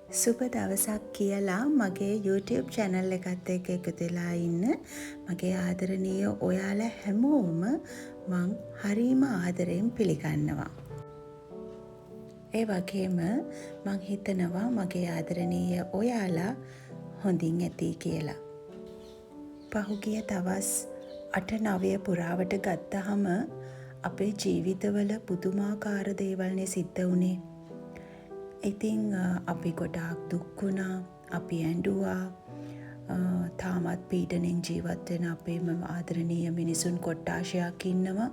සුබ දවසක් කියලා මගේ YouTube channel එකත් එක්ක එකතු වෙලා ඉන්න මගේ ආදරණීය ඔයාලා හැමෝම මං හරිම ආදරයෙන් පිළිගන්නවා. ඒ වගේම මං හිතනවා මගේ ආදරණීය ඔයාලා හොඳින් ඇති කියලා. පහුගිය දවස් 8-9 පුරාවට ගත්තහම අපේ ජීවිතවල පුදුමාකාර දේවල්නේ සිද්ධ වුණේ. ඉතින් අපි ගොඩාක් දුක් වුණා, අපි ඇඬුවා, තාමත් පීඩනෙන් ජීවත් වෙන අපේම ආදරණීය මිනිසුන් කොට්ටාශයක් ඉන්නවා.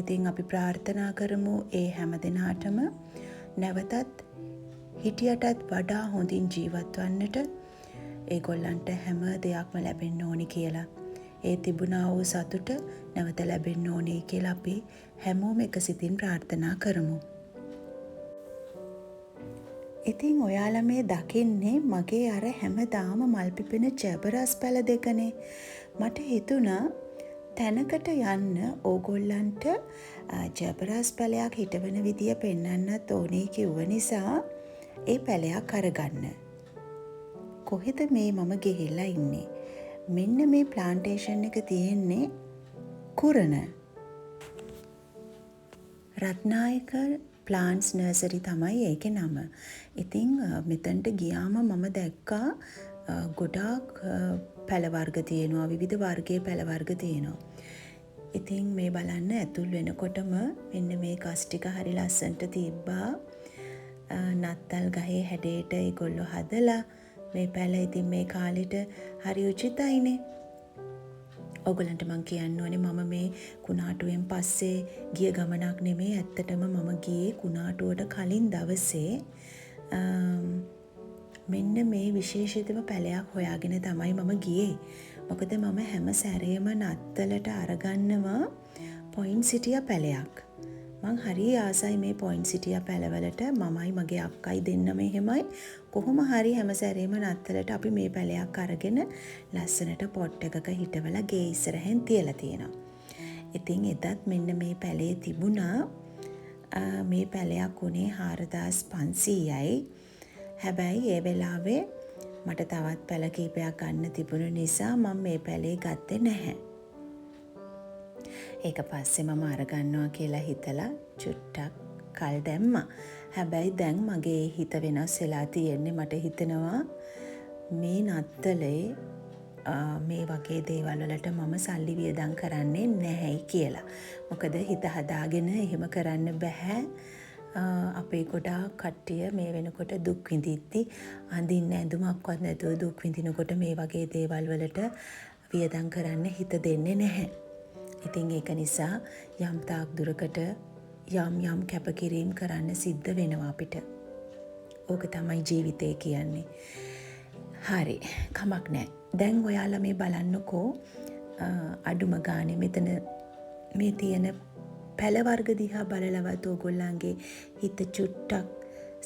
ඉතින් අපි ප්‍රාර්ථනා කරමු ඒ හැම දිනාටම නැවතත් හිටියටත් වඩා හොඳින් ජීවත් වන්නට ඒගොල්ලන්ට හැම දෙයක්ම ලැබෙන්න ඕනි කියලා. ඒ තිබුණා වූ සතුට නැවත ලැබෙන්න ඕනේ කියලා අපි හැමෝම එකසිතින් ප්‍රාර්ථනා කරමු. ඉතින් ඔයාලා මේ දකින්නේ මගේ අර හැමදාම මල් පිපෙන ජැබරස් පැල දෙකනේ. මට හිතුණා තැනකට යන්න ඕගොල්ලන්ට ජැබරස් පැලයක් හිටවන විදිය පෙන්වන්නත් ඕනේ කිව්ව නිසා ඒ පැලයක් අරගන්න. කොහෙද මේ මම ගිහිල්ලා ඉන්නේ? මෙන්න මේ ප්ලාන්ටේෂන් එක තියෙන්නේ කුරණ. රත්නායක ප්ලාන්ට්ස් නර්සරි තමයි ඒකේ නම. ඉතින් මෙතනට ගියාම මම දැක්කා ගොඩාක් පැල වර්ග තියෙනවා, විවිධ වර්ගයේ පැල වර්ග තියෙනවා. ඉතින් මේ බලන්න ඇතුල් වෙනකොටම මෙන්න මේ කස් ටික හරි ලස්සනට තිබ්බා. නත්තල් ගහේ හැඩයට ඒගොල්ලෝ හදලා මේ පැල ඉතින් මේ කාලෙට හරි උචිතයිනේ. ඔයගලන්ට මං කියන්න ඕනේ මම මේ කුණාටුවෙන් පස්සේ ගිය ගමනක් නෙමෙයි. ඇත්තටම මම ගියේ කුණාටුවට කලින් දවසේ මෙන්න මේ විශේෂිතම පැලයක් හොයාගෙන තමයි මම ගියේ. මොකද මම හැම සැරේම නත්තලට අරගන්නවා පොයින්ට්සිටියා පැලයක්. මං හරි ආසයි මේ පොයින්ට්සිටියා පැලවලට. මමයි මගේ අක්කයි දෙන්නම එහෙමයි. කොහොම හරි හැම සැරේම නත්තලට අපි මේ පැලයක් අරගෙන ලස්සනට පොට් එකක හිටවලා ගේ ඉස්සරහෙන් තියලා තියෙනවා. ඉතින් එදත් මෙන්න මේ පැලේ තිබුණා. මේ පැලයක් උනේ 4500යි. හැබැයි ඒ වෙලාවේ මට තවත් පැල කීපයක් ගන්න තිබුණ නිසා මම මේ පැලේ ගත්තේ නැහැ. ඒක පස්සේ මම අරගන්නවා කියලා හිතලා චුට්ටක් කල් දැම්මා. හැබැයි දැන් මගේ හිත වෙනස් වෙලා තියෙන්නේ. මට හිතෙනවා මේ නත්තලේ මේ වගේ දේවල් වලට මම සල්ලි වියදම් කරන්නේ නැහැයි කියලා. මොකද හිත හදාගෙන එහෙම කරන්න බෑ. අපේ ගොඩාක් කට්ටිය මේ වෙනකොට දුක් විඳිද්දි අඳින්න ඇඳුමක්වත් නැතුව දුක් විඳිනකොට මේ වගේ දේවල් වලට වියදම් කරන්න හිත දෙන්නේ නැහැ. ඉතින් ඒක නිසා යම් තාක් දුරකට යම් කැපකිරීම් කරන්න සිද්ධ වෙනවා අපිට. ඕක තමයි ජීවිතය කියන්නේ. හරි, කමක් නැහැ. දැන් ඔයාලා මේ බලන්නකෝ අඩුම ගානේ මෙතන මේ තියෙන පැල වර්ග දිහා බලලවත් ඕගොල්ලන්ගේ හිත චුට්ටක්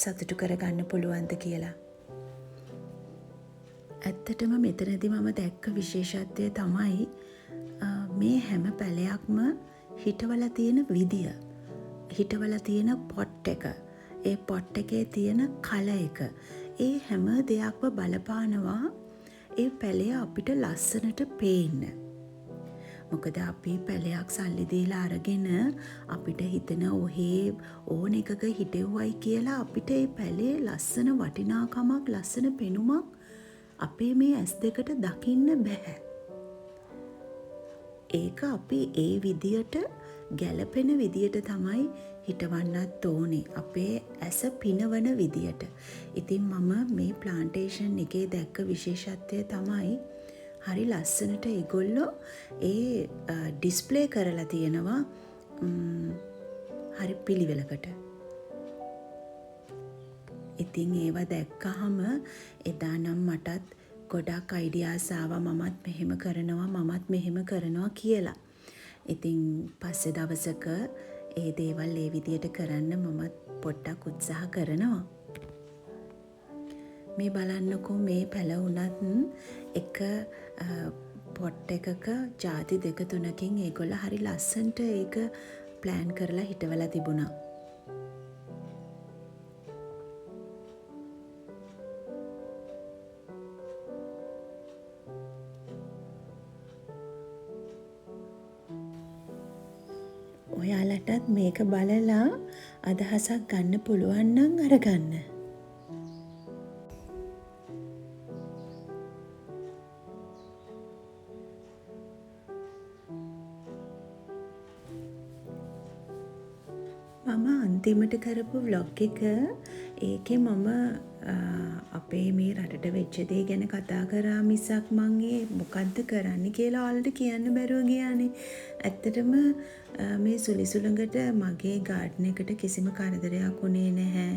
සතුටු කරගන්න පුළුවන්ද කියලා. ඇත්තටම මෙතනදී මම දැක්ක විශේෂත්වය තමයි මේ හැම පැලයක්ම හිටවලා තියෙන විදිය. හිටවලා තියෙන පොට් එක. ඒ පොට් එකේ තියෙන කල එක. ඒ හැම දෙයක්ම බලපානවා ඒ පැලය අපිට ලස්සනට පේන්න. මොකද අපි පැලයක් සල්ලි දීලා අරගෙන අපිට හිතෙන ඔහේ ඕන එකක හිටෙව්වයි කියලා අපිට ඒ පැලේ ලස්සන වටිනාකමක්, ලස්සන පෙනුමක් අපේ මේ ඇස් දෙකට දකින්න බෑ. ඒක අපි ඒ විදියට ගැලපෙන විදියට තමයි හිටවන්නත් ඕනේ. අපේ ඇස පිනවන විදියට. ඉතින් මම මේ ප්ලාන්ටේෂන් එකේ දැක්ක විශේෂත්වය තමයි හරි ලස්සනට ඒගොල්ලෝ ඒ ඩිස්ප්ලේ කරලා තියෙනවා හරි පිළිවෙලකට. ඉතින් ඒවා දැක්කහම එදා නම් මටත් ගොඩක් අයිඩියාස් ආවා. මමත් මෙහෙම කරනවා කියලා. ඉතින් පස්සේ දවසක ඒ දේවල් ඒ විදියට කරන්න මමත් පොඩ්ඩක් උත්සාහ කරනවා. මේ බලන්නකෝ මේ පැල වුණත් එක පොට් එකක ಜಾති 2-3කින් ඒගොල්ලෝ හරි ලස්සනට ඒක ප්ලෑන් කරලා හිටවලා තිබුණා. ඔයාලටත් මේක බලලා අදහසක් ගන්න පුළුවන් නම් අරගන්න. මම අන්තිමට කරපු ව්ලොග් එක ඒකේ මම අපේ මේ රටට වෙච්ච දේ ගැන කතා කරා මිසක් මං ඒ මොකද්ද කරන්න කියලා ඔයාලට කියන්න බැරුව ගියානේ. ඇත්තටම මේ සුලිසුලඟට මගේ ගාඩන් එකට කිසිම කරදරයක් වුණේ නැහැ.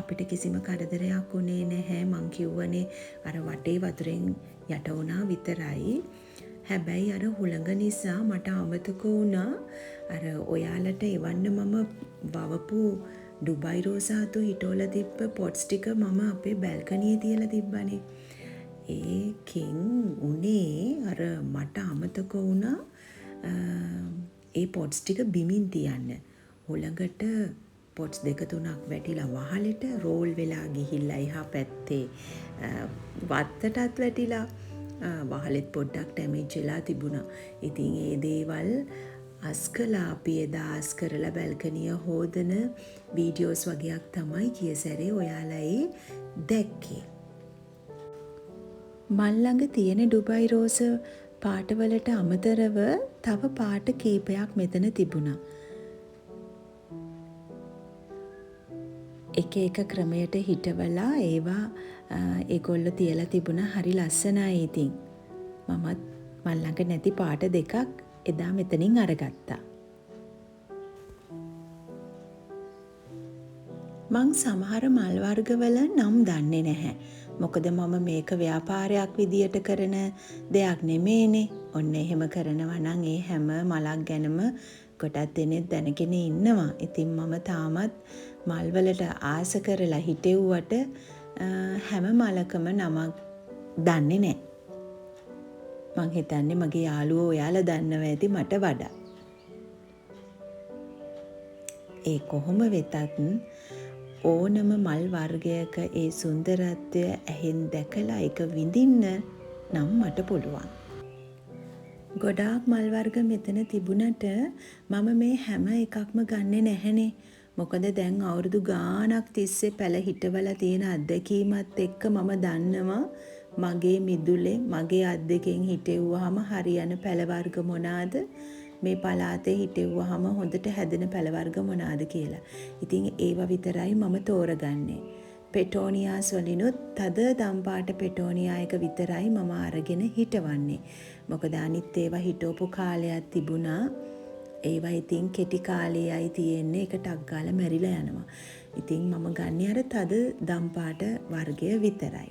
අපිට කිසිම කරදරයක් වුණේ නැහැ. මං කිව්වනේ අර වටේ වතුරෙන් යට වුණා විතරයි. හැබැයි අර හුළඟ නිසා මට අමතක වුණා අර ඔයාලට එවන්න මම වවපු ඩුබයි රෝසාතු හිටෝල තිබ්බ පොට්ස් ටික මම අපේ බැල්කනියේ තියලා තිබ්බනේ. ඒකෙන් උනේ අර මට අමතක වුණා ඒ පොට්ස් ටික බිමින් තියන්න. හුළඟට පොට්ස් 2-3ක් වැටිලා වහලෙට රෝල් වෙලා ගිහිල්ලා එහා පැත්තේ වත්තටත් වැටිලා වහලෙත් පොඩ්ඩක් ඩැමේජ් වෙලා තිබුණා. ඉතින් ඒ දේවල් අස්කලා අපි එදා අස් කරලා බැල්කනිය හෝදන වීඩියෝස් වගේක් තමයි ගිය සැරේ ඔයාලා දැක්කේ. මල් ළඟ තියෙන ඩුබයි රෝස පාටවලට අමතරව තව පාට කීපයක් මෙතන තිබුණා. එක එක ක්‍රමයට හිටවලා ඒවා ඒගොල්ලෝ තියලා තිබුණා හරි ලස්සනයි. ඉතින් මමත් මල් ළඟ නැති පාට දෙකක් එදා මෙතනින් අරගත්තා. මං සමහර මල් වර්ගවල නම් දන්නේ නැහැ. මොකද මම මේක ව්‍යාපාරයක් විදියට කරන දෙයක් නෙමේනේ. ඔන්න එහෙම කරනවා නම් ඒ හැම මලක් ගැනම කොටත් දෙනෙක් දැනගෙන ඉන්නවා. ඉතින් මම තාමත් මල් වලට ආස කරලා හිටෙව්වට හැම මලකම නමක් දන්නේ නැහැ. මං හිතන්නේ මගේ යාළුවෝ ඔයාලා දන්නවා ඇති මට වඩා. ඒ කොහොම වෙතත් ඕනම මල් වර්ගයක ඒ සුන්දරත්වය ඇහෙන් දැකලා ඒක විඳින්න නම් මට පුළුවන්. ගොඩාක් මල් වර්ග මෙතන තිබුණට මම මේ හැම එකක්ම ගන්නෙ නැහැනේ. මොකද දැන් අවුරුදු ගාණක් තිස්සේ පැල හිටවලා තියෙන අත්දැකීමත් එක්ක මම දන්නවා මගේ මිදුලේ මගේ අත් දෙකෙන් හිටෙව්වහම හරියන පැල වර්ග මොනවාද, මේ පළාතේ හිටෙව්වහම හොඳට හැදෙන පැල වර්ග මොනවාද කියලා. ඉතින් ඒවා විතරයි මම තෝරගන්නේ. පෙටෝනියාස් වලිනුත් තද දම්පාට පෙටෝනියා එක විතරයි මම අරගෙන හිටවන්නේ. මොකද අනිත් ඒවා හිටවපු කාලයක් තිබුණා. ඒවා ඉතින් කෙටි කාලයයි තියෙන්නේ. ඒක ටක් ගාලා මැරිලා යනවා. ඉතින් මම ගන්නේ අර තද දම්පාට වර්ගය විතරයි.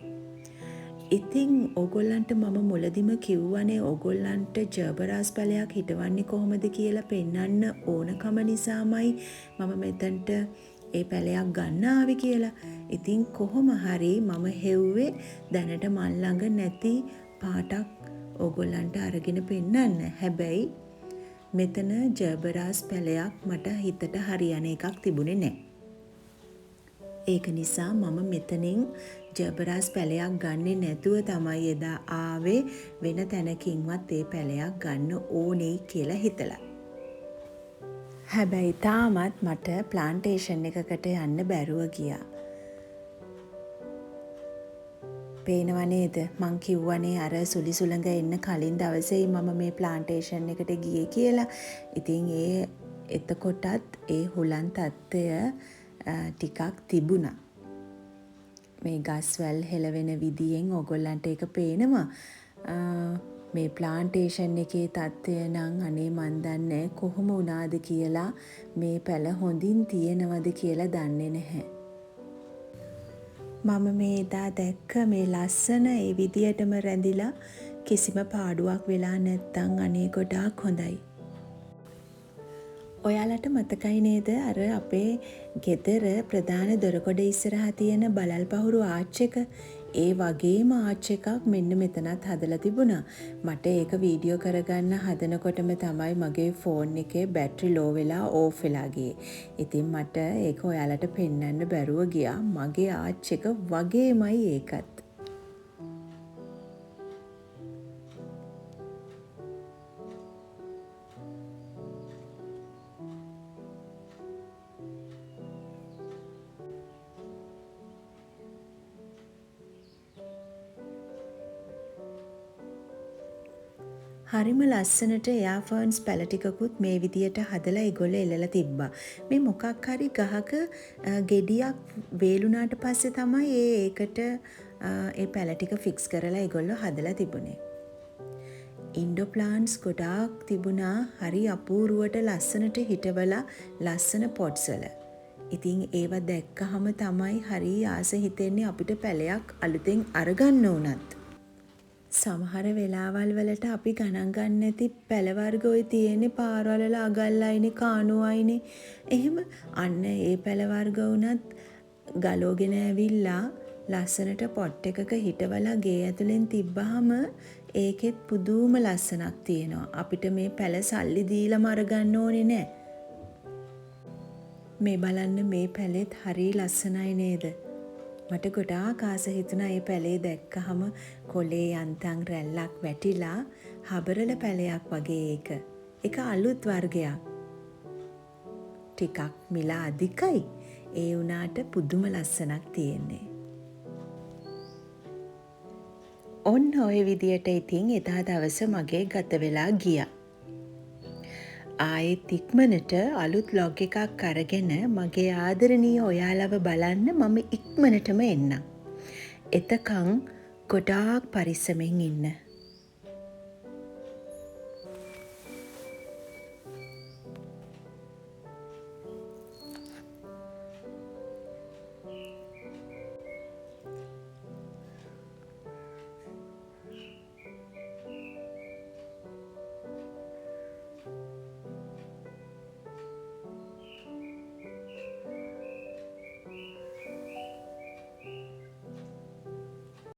ඉතින් ඕගොල්ලන්ට මම මුලදිම කිව්වනේ ඕගොල්ලන්ට ජර්බරාස් පැලයක් හිටවන්නේ කොහොමද කියලා පෙන්වන්න ඕනකම නිසාමයි මම මෙතනට ඒ පැලයක් ගන්න ආවේ කියලා. ඉතින් කොහොම හරි මම හෙව්වේ දැනට මල් ළඟ නැති පාටක් ඕගොල්ලන්ට අරගෙන පෙන්වන්න. හැබැයි මෙතන ජර්බරාස් පැලයක් මට හිතට හරියන එකක් තිබුණේ නැහැ. ඒක නිසා මම මෙතනින් ජර්බරාස් පැලයක් ගන්නෙ නැතුව තමයි එදා ආවේ. වෙන තැනකින්වත් ඒ පැලයක් ගන්න ඕනේ කියලා හිතලා. හැබැයි තාමත් මට ප්ලාන්ටේෂන් එකකට යන්න බැරුව ගියා. පේනව නේද? මං කිව්වනේ අර සුලිසුලඟ එන්න කලින් දවසේ මම මේ ප්ලාන්ටේෂන් එකට ගියේ කියලා. ඉතින් එතකොටත් ඒ හුලන් තත්ත්වය ටිකක් තිබුණා. මේ ගස්වැල් හෙලවෙන විදියෙන් ඕගොල්ලන්ට ඒක පේනවා. මේ ප්ලාන්ටේෂන් එකේ තත්ත්වය නම් අනේ මන් දන්නේ කොහොම වුණාද කියලා, මේ පැල හොඳින් තියෙනවද කියලා දන්නේ නැහැ. මම මේ එදා දැක්ක මේ ලස්සන ඒ විදියටම රැඳිලා කිසිම පාඩුවක් වෙලා නැත්තම් අනේ ගොඩාක් හොඳයි. ඔයාලට මතකයි නේද අර අපේ ගෙදර ප්‍රධාන දොරකොඩ ඉස්සරහා තියෙන බලල් පහුරු ආච් එක? ඒ වගේම ආච් එකක් මෙන්න මෙතනත් හදලා තිබුණා. මට ඒක වීඩියෝ කරගන්න හදනකොටම තමයි මගේ ෆෝන් එකේ බැටරි ලෝ වෙලා ඕෆ් වෙලා ගියේ. ඉතින් මට ඒක ඔයාලට පෙන්වන්න බැරුව ගියා. මගේ ආච් එක වගේමයි ඒකත්. හරිම ලස්සනට එයාෆර්න්ස් පැල ටිකකුත් මේ විදියට හදලා ඒගොල්ලෝ එල්ලලා තිබ්බා. මේ මොකක් හරි ගහක ගෙඩියක් වේලුණාට පස්සේ තමයි ඒකට ඒ පැල ටික ෆික්ස් කරලා ඒගොල්ලෝ හදලා තිබුණේ. ඉන්ඩෝ ප්ලාන්ට්ස් ගොඩාක් තිබුණා හරි අපූරුවට ලස්සනට හිටවලා ලස්සන පොට්ස් වල. ඉතින් ඒව දැක්කහම තමයි හරි ආස හිතෙන්නේ අපිට පැලයක් අලුතෙන් අරගන්න උනත්. සමහර වෙලාවල් වලට අපි ගණන් ගන්න නැති පැල වර්ග ඔය තියෙන්නේ පාරවල වල අගල් අයිනේ කාණු අයිනේ. එහෙම අන්න ඒ පැල වර්ග උනත් ගලෝගෙන ඇවිල්ලා ලස්සනට පොට් එකක හිටවලා ගේ ඇතුලෙන් තිබ්බහම ඒකෙත් පුදුම ලස්සනක් තියෙනවා. අපිට මේ පැල සල්ලි දීලාම අරගන්න ඕනේ නෑ. මේ බලන්න මේ පැලෙත් හරි ලස්සනයි නේද? මට ගොඩාක් ආස හිතුණා මේ පැලේ දැක්කහම කොලේ යන්තම් රැල්ලක් වැටිලා හබරල පැලයක් වගේ ඒක. ඒක අලුත් වර්ගයක්. ටිකක් මිල අධිකයි. ඒ වුණාට පුදුම ලස්සනක් තියෙන්නේ. ඔන්න ඔය විදියට ඉතින් එදා දවස මගේ ගත වෙලා ගියා. ආයෙත් ඉක්මනට අලුත් ලොග් එකක් අරගෙන මගේ ආදරණීය ඔයාලව බලන්න මම ඉක්මනටම එන්නම්. එතකන් ගොඩාක් පරිස්සමෙන් ඉන්න.